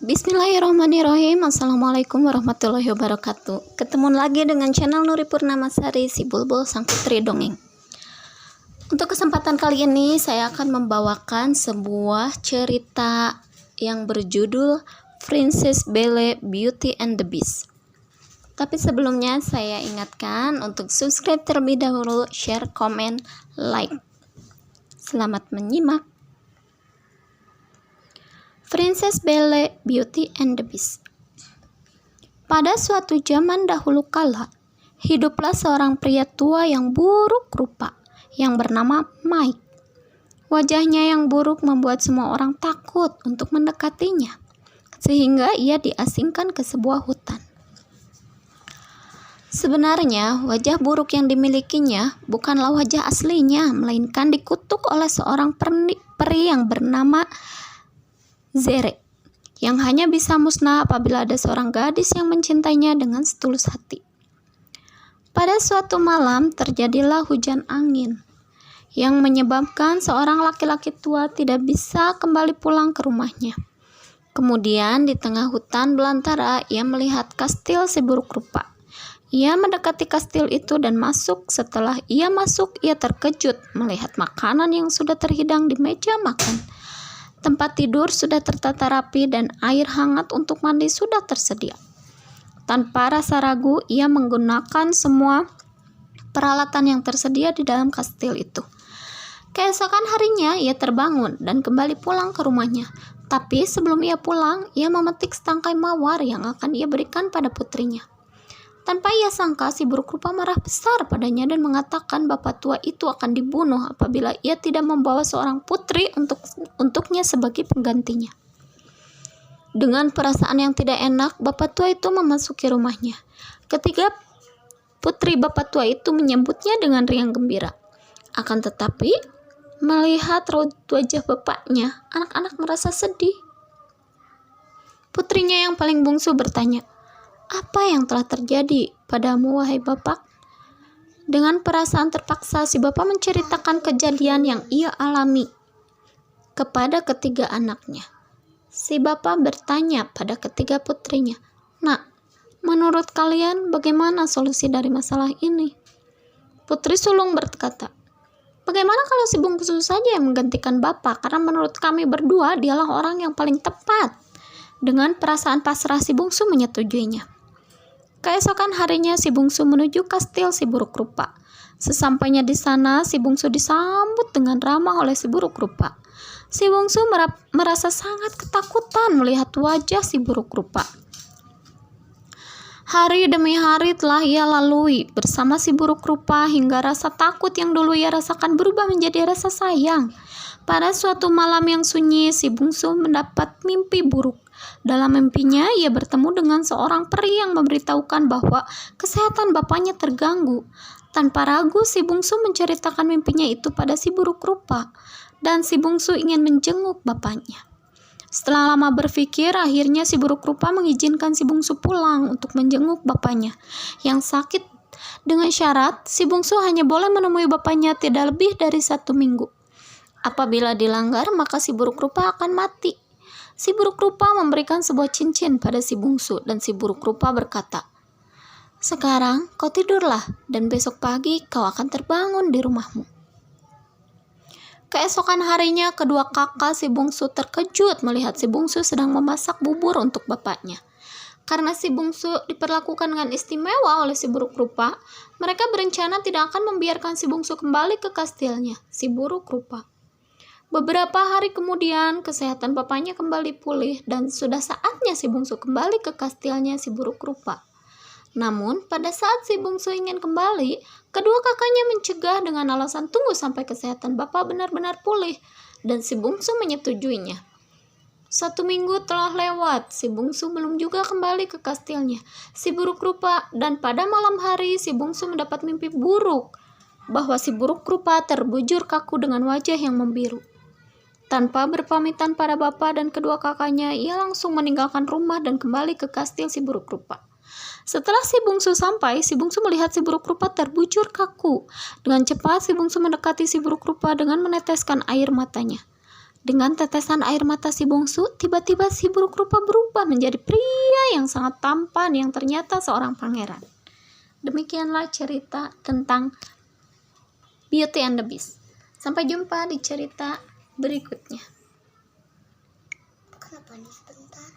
Bismillahirrahmanirrahim. Assalamualaikum warahmatullahi wabarakatuh. Ketemu lagi dengan channel Nuri Purnamasari, si Bulbul Sang Putri Dongeng. Untuk kesempatan kali ini saya akan membawakan sebuah cerita yang berjudul Princess Belle, Beauty and the Beast. Tapi sebelumnya saya ingatkan untuk subscribe terlebih dahulu, share, komen, like. Selamat menyimak. Princess Belle, Beauty and the Beast. Pada suatu zaman dahulu kala, hiduplah seorang pria tua yang buruk rupa, yang bernama Mike. Wajahnya yang buruk membuat semua orang takut untuk mendekatinya, sehingga ia diasingkan ke sebuah hutan. Sebenarnya, wajah buruk yang dimilikinya bukanlah wajah aslinya, melainkan dikutuk oleh seorang peri yang bernama Zere, yang hanya bisa musnah apabila ada seorang gadis yang mencintainya dengan setulus hati. Pada suatu malam terjadilah hujan angin yang menyebabkan seorang laki-laki tua tidak bisa kembali pulang ke rumahnya. Kemudian di tengah hutan belantara ia melihat kastil si buruk rupa. Ia mendekati kastil itu dan masuk. Setelah ia masuk, ia terkejut melihat makanan yang sudah terhidang di meja makan. Tempat tidur sudah tertata rapi dan air hangat untuk mandi sudah tersedia. Tanpa rasa ragu, ia menggunakan semua peralatan yang tersedia di dalam kastil itu. Keesokan harinya, ia terbangun dan kembali pulang ke rumahnya. Tapi sebelum ia pulang, ia memetik setangkai mawar yang akan ia berikan pada putrinya. Tanpa ia sangka, si buruk rupa marah besar padanya dan mengatakan bapak tua itu akan dibunuh apabila ia tidak membawa seorang putri untuknya sebagai penggantinya. Dengan perasaan yang tidak enak, bapak tua itu memasuki rumahnya. Ketiga putri bapak tua itu menyambutnya dengan riang gembira. Akan tetapi, melihat raut wajah bapaknya, anak-anak merasa sedih. Putrinya yang paling bungsu bertanya, "Apa yang telah terjadi padamu, wahai bapak?" Dengan perasaan terpaksa, si bapak menceritakan kejadian yang ia alami kepada ketiga anaknya. Si bapak bertanya pada ketiga putrinya, "Nak, menurut kalian bagaimana solusi dari masalah ini?" Putri sulung berkata, "Bagaimana kalau si bungsu saja yang menggantikan bapak? Karena menurut kami berdua, dialah orang yang paling tepat." Dengan perasaan pasrah, si bungsu menyetujuinya. Keesokan harinya si bungsu menuju kastil si buruk rupa. Sesampainya di sana, si bungsu disambut dengan ramah oleh si buruk rupa. Si bungsu merasa sangat ketakutan melihat wajah si buruk rupa. Hari demi hari telah ia lalui bersama si buruk rupa hingga rasa takut yang dulu ia rasakan berubah menjadi rasa sayang. Pada suatu malam yang sunyi, si bungsu mendapat mimpi buruk. Dalam mimpinya, ia bertemu dengan seorang peri yang memberitahukan bahwa kesehatan bapaknya terganggu. Tanpa ragu, si bungsu menceritakan mimpinya itu pada si buruk rupa, dan si bungsu ingin menjenguk bapaknya. Setelah lama berpikir, akhirnya si buruk rupa mengizinkan si bungsu pulang untuk menjenguk bapaknya yang sakit, dengan syarat si bungsu hanya boleh menemui bapaknya tidak lebih dari 1 minggu. Apabila dilanggar, maka si buruk rupa akan mati. Si buruk rupa memberikan sebuah cincin pada si bungsu dan si buruk rupa berkata, "Sekarang kau tidurlah dan besok pagi kau akan terbangun di rumahmu." Keesokan harinya, kedua kakak si bungsu terkejut melihat si bungsu sedang memasak bubur untuk bapaknya. Karena si bungsu diperlakukan dengan istimewa oleh si buruk rupa, mereka berencana tidak akan membiarkan si bungsu kembali ke kastilnya, si buruk rupa. Beberapa hari kemudian, kesehatan bapaknya kembali pulih dan sudah saatnya si bungsu kembali ke kastilnya si buruk rupa. Namun, pada saat si bungsu ingin kembali, kedua kakaknya mencegah dengan alasan tunggu sampai kesehatan bapak benar-benar pulih, dan si bungsu menyetujuinya. 1 minggu telah lewat, si bungsu belum juga kembali ke kastilnya, si buruk rupa, dan pada malam hari si bungsu mendapat mimpi buruk, bahwa si buruk rupa terbujur kaku dengan wajah yang membiru. Tanpa berpamitan pada bapak dan kedua kakaknya, ia langsung meninggalkan rumah dan kembali ke kastil si buruk rupa. Setelah si bungsu sampai, si bungsu melihat si buruk rupa terbujur kaku. Dengan cepat si bungsu mendekati si buruk rupa dengan meneteskan air matanya. Dengan tetesan air mata si bungsu, tiba-tiba si buruk rupa berubah menjadi pria yang sangat tampan yang ternyata seorang pangeran. Demikianlah cerita tentang Beauty and the Beast. Sampai jumpa di cerita berikutnya. Kenapa nih sebentar?